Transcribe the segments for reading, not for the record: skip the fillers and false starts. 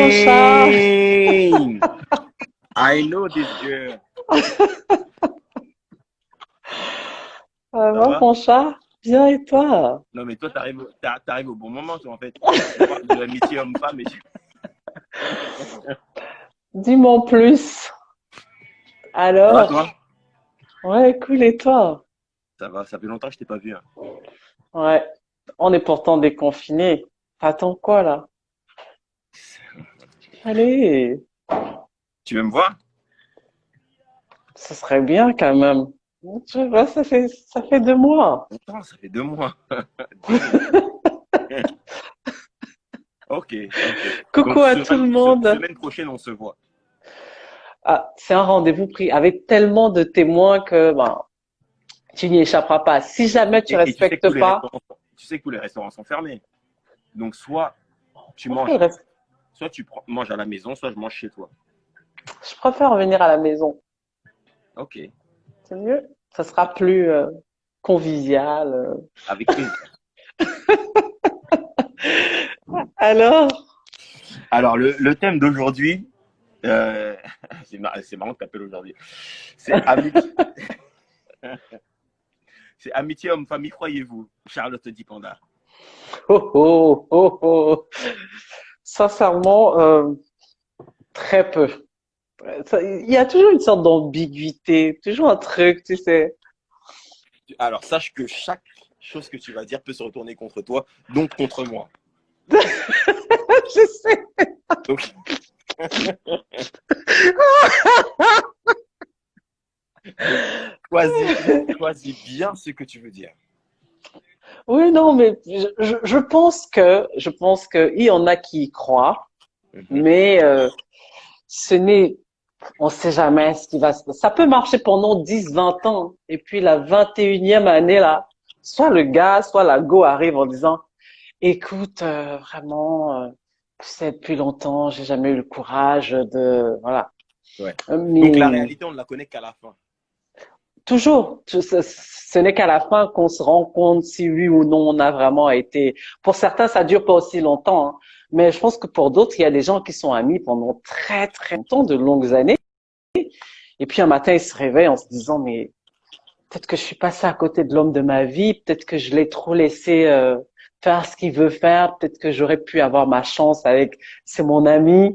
Franchard. Dang! I know this girl. Ça Va, va? Franchard. Bien, et toi? Non, mais toi, t'arrives au bon moment, toi, en fait. On parle de l'amitié homme-femme et Dis-moi en plus. ça va, toi? Alors? Ouais, cool, et toi? Ça va, ça fait longtemps que je t'ai pas vu, hein. Ouais. On est pourtant déconfinés. T'attends quoi, là? Allez. Tu veux me voir? Ce serait bien, quand même. Tu vois, ça fait 2 mois. Longtemps, ça fait 2 mois. Dang. Ok, ok. Donc, Coucou à tout le monde. semaine prochaine, on se voit. Ah, c'est un rendez-vous pris avec tellement de témoins que, ben, tu n'y échapperas pas. Si jamais tu Et tu sais que respectes pas, tu sais que tous les restaurants sont fermés. Donc, soit tu pourquoi il manges, reste? soit manges à la maison, soit je mange chez toi. Je préfère venir à la maison. Ok, C'est mieux. Ça sera plus convivial. avec plaisir. Alors, Alors, le thème d'aujourd'hui, euh, c'est marrant que tu appelles aujourd'hui. C'est amitié, c'est amitié homme-famille, croyez-vous, Charlotte Dipanda. oh, oh, oh, oh. Sincèrement, très peu. Il y a toujours une sorte d'ambiguïté, toujours un truc, tu sais. Alors, sache que chaque chose que tu vas dire peut se retourner contre toi, donc contre moi. Je sais. Donc, donc choisis bien ce que tu veux dire. Oui, non, mais je pense que il y en a qui y croient, Mhm. mais ce n'est, on sait jamais ce qui va se passer. Ça peut marcher pendant 10, 20 ans, et puis la 21e année là, soit le gars, soit la go arrive en disant, écoute, vraiment, tu sais, depuis longtemps, j'ai jamais eu le courage de, voilà. Ouais. Donc, la Mais réalité, on ne la connaît qu'à la fin. toujours, ce n'est qu'à la fin qu'on se rend compte si oui ou non on a vraiment été. Pour certains, ça dure pas aussi longtemps, hein. Mais je pense que pour d'autres, il y a des gens qui sont amis pendant très très longtemps, de longues années. Et puis un matin, ils se réveillent en se disant, mais peut-être que je suis passé à côté de l'homme de ma vie, peut-être que je l'ai trop laissé faire ce qu'il veut faire, peut-être que j'aurais pu avoir ma chance avec, c'est mon ami.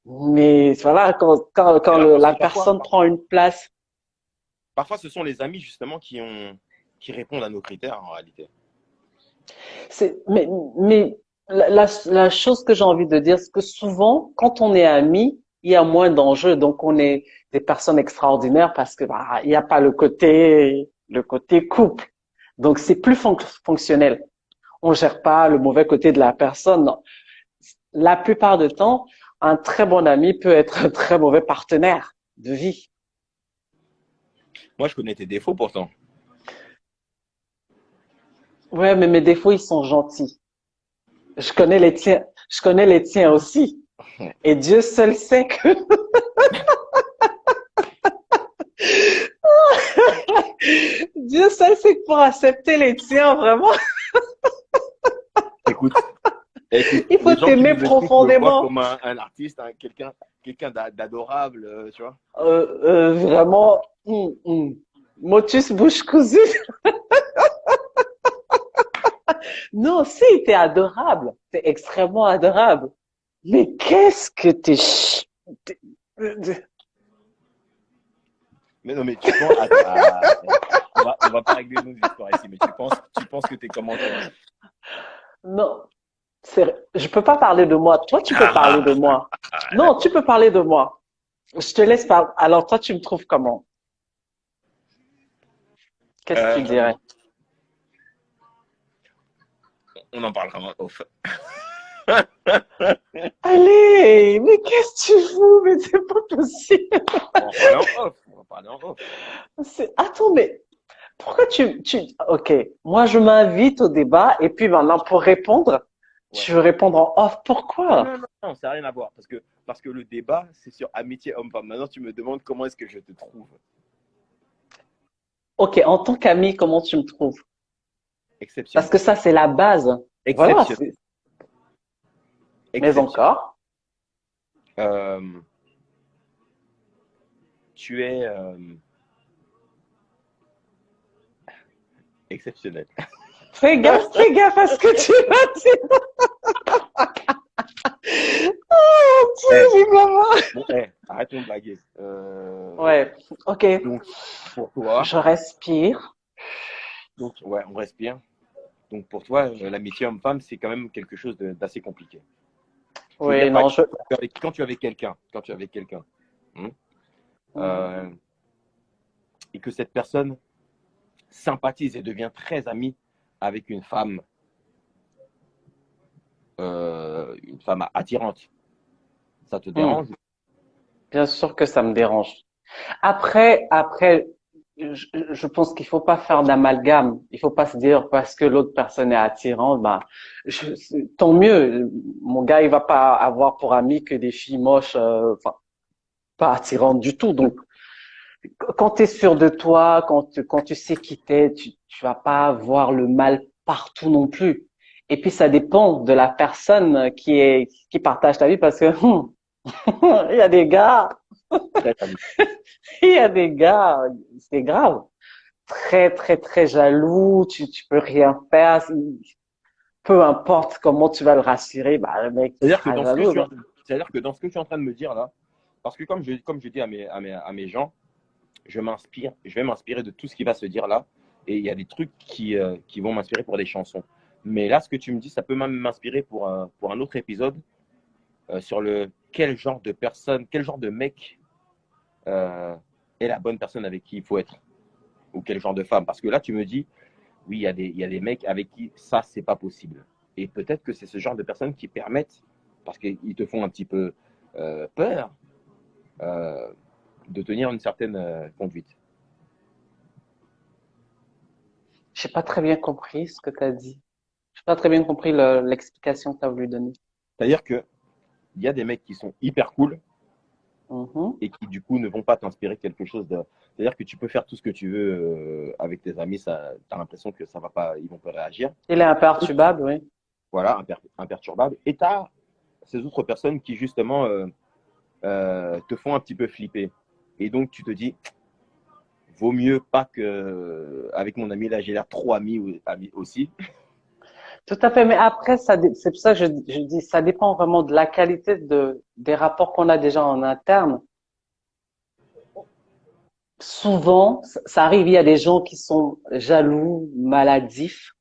Mais voilà, quand C'est vrai, parce la que parfois, personne prend une place. parfois, ce sont les amis, justement, qui répondent à nos critères, en réalité. Mais la chose que j'ai envie de dire, c'est que souvent, quand on est amis, il y a moins d'enjeux. Donc, on est des personnes extraordinaires parce que bah, il n'y a pas le côté couple. Donc, c'est plus fonctionnel. On gère pas le mauvais côté de la personne. Non. La plupart du temps, un très bon ami peut être un très mauvais partenaire de vie. Moi, je connais tes défauts, pourtant. Ouais, mais mes défauts, ils sont gentils. Je connais les tiens. Je connais les tiens aussi. Et Dieu seul sait que Dieu seul sait que pour accepter les tiens, vraiment, Écoute, écoute, il faut les gens qui t'aimer nous écoutent me voient profondément. comme un artiste, quelqu'un d'adorable, tu vois. Vraiment, motus bouche cousue. Non, si, t'es adorable. T'es extrêmement adorable. Mais qu'est-ce que t'es. Mais non, mais tu penses, on va pas régler nos histoires ici, mais tu penses que t'es comment, toi? Non, je peux pas parler de moi. Toi, tu peux parler de Ah, moi. Non, tu d'accord. peux parler de moi. Je te laisse parler. Alors, toi, tu me trouves comment? Qu'est-ce que tu Euh, dirais? on en parlera en off. Allez, mais qu'est-ce que tu fous? Mais c'est pas possible. On va en parler en off. On va en parler en off. Attends, mais pourquoi Ok, moi je m'invite au débat et puis maintenant pour répondre, Ouais. tu veux répondre en off. Non, Pourquoi? non, non, non, ça n'a rien à voir. Parce que le débat, c'est sur amitié homme-femme. Maintenant, tu me demandes comment est-ce que je te trouve. Ok, en tant qu'ami, comment tu me trouves? Parce Exceptionnel. que ça, c'est la base. Voilà, Exceptionnel. mais Exceptionnel. encore. euh, tu es exceptionnel. Fais gaffe à ce que tu vas dire. Oh, Eh, Dieu, évidemment. bon, arrête de blaguer. Ouais, ok. Donc, pour toi, Je respire. donc, ouais, on respire. Donc, pour toi, l'amitié homme-femme, c'est quand même quelque chose d'assez compliqué. Je veux Oui, dire, par non, exemple, quand tu es avec quelqu'un, hein, Mhm. euh, et que cette personne sympathise et devient très amie avec une femme attirante, ça te Hmm. dérange? Bien sûr que ça me dérange. Après, je pense qu'il faut pas faire d'amalgame. Il faut pas se dire parce que l'autre personne est attirante, bah, tant mieux. Mon gars, il va pas avoir pour ami que des filles moches, enfin, pas attirantes du tout. Donc, quand tu es sûr de toi, quand tu sais qui t'es, tu vas pas voir le mal partout non plus. Et puis, ça dépend de la personne qui partage ta vie parce que, il y a des gars, Très amie. il y a des gars, c'est grave. Très, très, très jaloux, tu peux rien faire. Peu importe comment tu vas le rassurer, bah, le mec, il C'est-à-dire que sera dans ce que je jaloux, suis, donc. c'est-à-dire que dans ce que tu es en train de me dire là, parce que comme je dis à mes gens, je vais m'inspirer de tout ce qui va se dire là, et il y a des trucs qui vont m'inspirer pour des chansons. Mais là, ce que tu me dis, ça peut même m'inspirer pour un autre épisode sur le quel genre de personne, quel genre de mec euh, est la bonne personne avec qui il faut être, ou quel genre de femme. Parce que là, tu me dis, oui, il y a des mecs avec qui ça, c'est pas possible. Et peut-être que c'est ce genre de personnes qui permettent, parce qu'ils te font un petit peu peur, euh, de tenir une certaine conduite. J'ai pas très bien compris ce que tu as dit. J'ai pas très bien compris l'explication que tu as voulu donner. C'est-à-dire qu'il y a des mecs qui sont hyper cool Mhm. et qui, du coup, ne vont pas t'inspirer quelque chose de. C'est-à-dire que tu peux faire tout ce que tu veux avec tes amis, tu as l'impression que ça va pas, ils vont pas réagir. Il est imperturbable, oui. Voilà, imperturbable. Et tu as ces autres personnes qui, justement, te font un petit peu flipper. Et donc, tu te dis, vaut mieux pas que, avec mon ami, là, j'ai l'air trop ami aussi. Tout à fait, mais après, c'est pour ça que je dis, ça dépend vraiment de la qualité des rapports qu'on a déjà en interne. Souvent, ça arrive, il y a des gens qui sont jaloux, maladifs,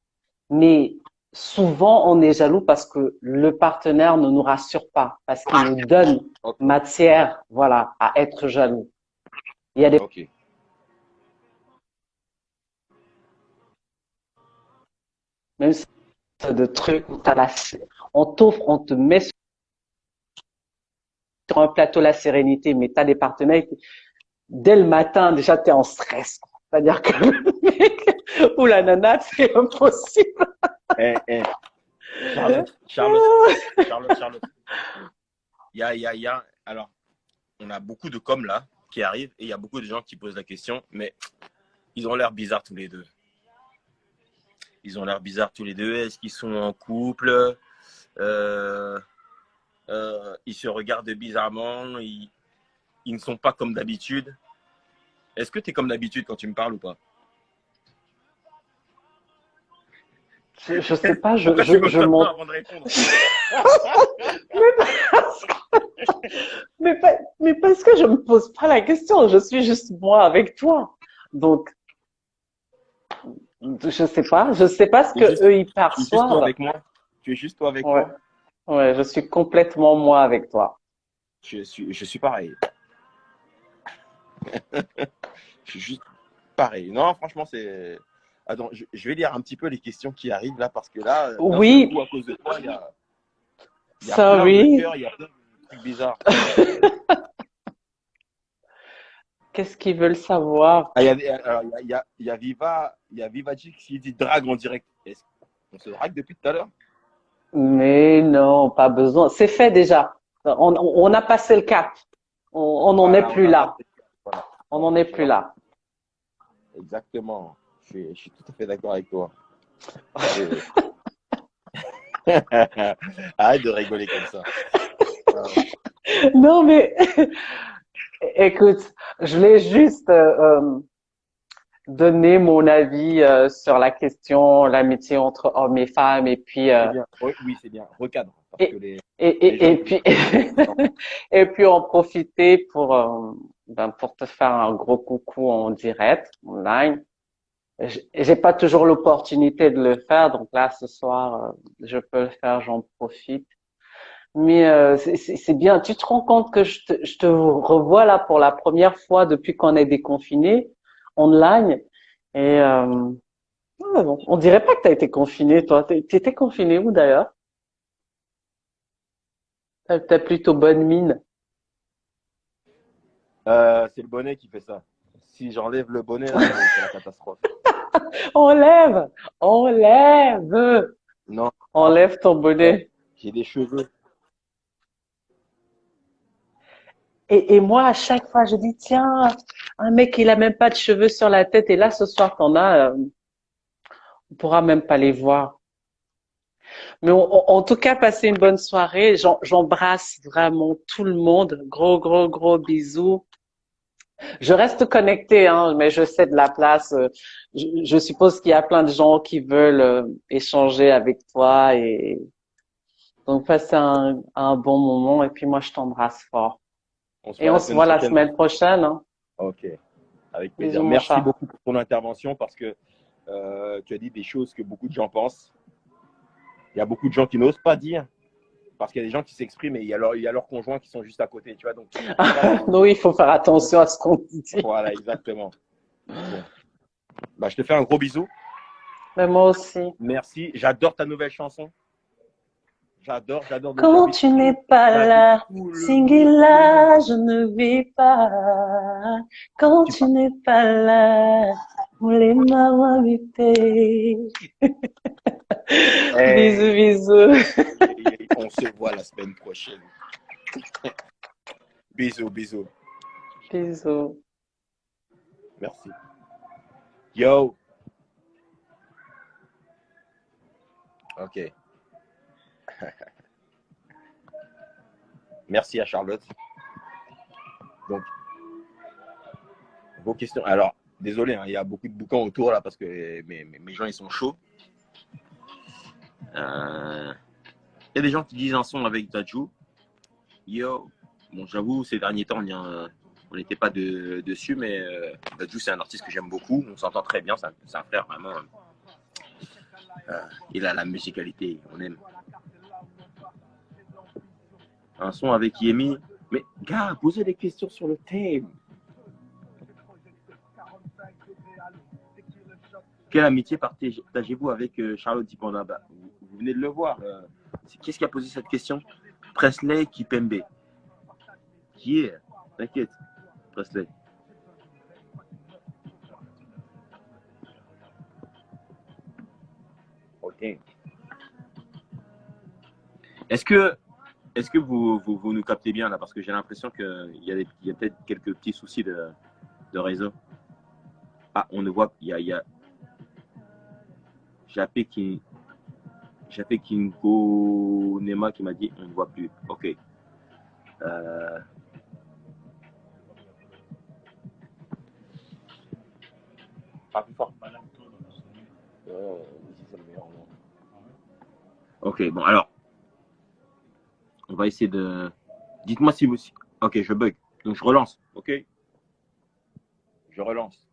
mais souvent on est jaloux parce que le partenaire ne nous rassure pas, parce qu'il nous donne Ok. matière, voilà, à être jaloux. Il y a des, Ok. même si c'est de trucs où on t'offre, on te met sur un plateau la sérénité, mais t'as des partenaires qui, dès le matin, déjà, t'es en stress. C'est-à-dire que le mec ou la nana, c'est impossible. Eh, eh, Charlotte, Charlotte. Alors, on a beaucoup de coms là qui arrivent et il y a beaucoup de gens qui posent la question, mais ils ont l'air bizarres tous les deux. Ils ont l'air bizarres tous les deux. Est-ce qu'ils sont en couple? Euh, Ils se regardent bizarrement. Ils ne sont pas comme d'habitude. Est-ce que tu es comme d'habitude quand tu me parles ou pas? Je sais pas, Pourquoi tu me je donnes pas monte. avant de répondre? Mais parce que je me pose pas la question, je suis juste moi avec toi. Donc, je sais pas ce Tu es que juste, eux ils tu es juste toi perçoivent. avec moi. Tu es juste toi avec Ouais, moi. ouais, je suis complètement moi avec toi. Je suis pareil. Je suis juste pareil. Non, franchement, c'est. Attends, je vais lire un petit peu les questions qui arrivent là, parce que là, d'un seul Oui, coup, à cause de toi, il y a plein de sorry. cœurs, il y a plein de trucs bizarres. Qu'est-ce qu'ils veulent savoir? Ah, alors, il y a Vivaji qui dit drague en direct. On se drague depuis tout à l'heure? Mais non, pas besoin. C'est fait déjà. On a passé le cap. On n'en est Voilà, on plus a là. passé. Voilà. On n'en est plus Voilà. là. Exactement. Je suis tout à fait d'accord avec toi. Arrête de rigoler comme ça. Non, mais écoute, je voulais juste donner mon avis sur la question, l'amitié entre hommes et femmes, et puis C'est bien. Oui, c'est bien. Recadre. Parce que et les gens et qui nous puis écoutent, et puis en profiter pour pour te faire un gros coucou en direct, online. J'ai pas toujours l'opportunité de le faire, donc là ce soir je peux le faire, j'en profite. Mais c'est bien. Tu te rends compte que je te revois là pour la première fois depuis qu'on est déconfiné online. Et bon, on dirait pas que tu as été confiné, toi. T'étais confiné où d'ailleurs? T'as plutôt bonne mine. c'est le bonnet qui fait ça. Si j'enlève le bonnet, là, c'est la catastrophe. Enlève, enlève, Non, non, enlève ton eh, bonnet. j'ai des cheveux. Et moi, à chaque fois, je dis, tiens, un mec, il a même pas de cheveux sur la tête. Et là, ce soir, t'en as, on pourra même pas les voir. Mais en tout cas, passez une bonne soirée. J'embrasse vraiment tout le monde. Gros, gros, gros bisous. Je reste connectée, hein, mais je sais de la place. Je suppose qu'il y a plein de gens qui veulent échanger avec toi et donc passez un bon moment. Et puis moi, je t'embrasse fort. On se Et voit on la se semaine voit la prochaine. semaine prochaine, hein. Ok, avec plaisir. Bisous, mon Merci chat. beaucoup pour ton intervention parce que tu as dit des choses que beaucoup de gens pensent. Il y a beaucoup de gens qui n'osent pas dire parce qu'il y a des gens qui s'expriment et il y a leurs conjoints qui sont juste à côté, tu vois. Donc, il faut pas leur... Oui, il faut faire attention à ce qu'on dit. Voilà, exactement. Bon, bah, je te fais un gros bisou. Mais moi aussi. Merci. J'adore ta nouvelle chanson. J'adore. Donc, Quand j'invite tu n'es pas j'invite là, tout le monde, tout le monde. Singila, je ne vis pas. Quand Tu tu parles. n'es pas là, mulema wabite. Bisous, Hey, bisous. on se voit la semaine prochaine. Bisous, bisous. Bisous. Merci. Yo. Ok. Merci à Charlotte. Donc, vos questions. Alors, désolé, hein, il y a beaucoup de bouquins autour là parce que mes gens ils sont chauds. Il y a des gens qui disent un son avec Dadju. Yo. Bon, j'avoue, ces derniers temps, on n'était pas dessus, mais Dadju, c'est un artiste que j'aime beaucoup. On s'entend très bien. C'est un frère vraiment. Il a la musicalité. On aime. Un son avec Yemi. Mais, gars, posez des questions sur le thème. Quelle amitié partagez-vous avec Charlotte Dipanda? Vous venez de le voir. Qu'est-ce qui a posé cette question? Presley Kipembe. Qui est? T'inquiète, Presley. Ok. Est-ce que vous nous captez bien là? Parce que j'ai l'impression qu'il y a peut-être quelques petits soucis de réseau. Ah, on ne voit. Il y a Japé Kinko Nema qui m'a dit on ne voit plus. Ok. Euh, pas plus fort. Ok, bon, alors, on va essayer de. Dites-moi si vous. Ok, je bug. Donc, je relance. Ok, je relance.